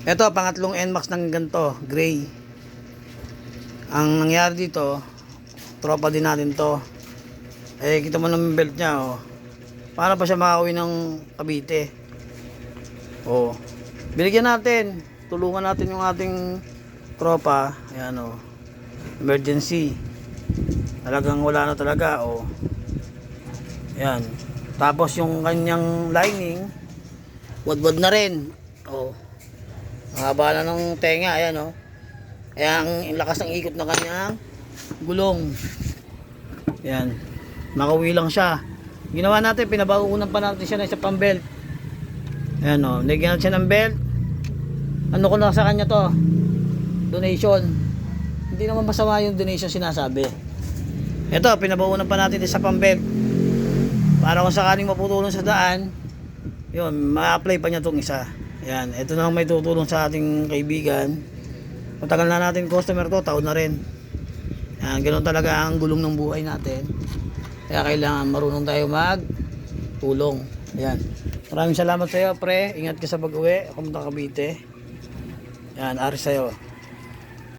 Ito, pangatlong NMAX ng ganito, gray. Ang nangyari dito, tropa din natin to. Kita mo naman belt niya, oh. Paano pa siya makauwi ng Cavite? Oh. Binigyan natin. Tulungan natin yung ating tropa. Ayan, oh. Emergency. Talagang wala na talaga, oh. Ayan. Tapos yung kanyang lining, wadwad na rin. Oh. Mahaba na ng tenga, ayan, oh. Kaya ang lakas ng ikot ng kanyang gulong. Ayan. Makauwi lang siya. Ginawa natin, pinabaunan pa natin siya ng isa pang belt. Ayan, oh. Nagyan natin siya ng belt. Ano ko na sa kanya to? Donation. Hindi naman masama yung donation sinasabi. Ito, pinabaunan pa natin isa pang belt. Para kung sakaling maputulong sa daan, yun, ma-apply pa niya itong isa. Ayan, ito na may tutulong sa ating kaibigan. Matagal na natin customer to, taon na rin. Ayan, ganoon talaga ang gulong ng buhay natin. Kaya kailangan marunong tayo mag-tulong. Ayan. Maraming salamat sa iyo, pre. Ingat ka sa pag-uwi. Pumunta Cavite. Ayan, ari sa iyo.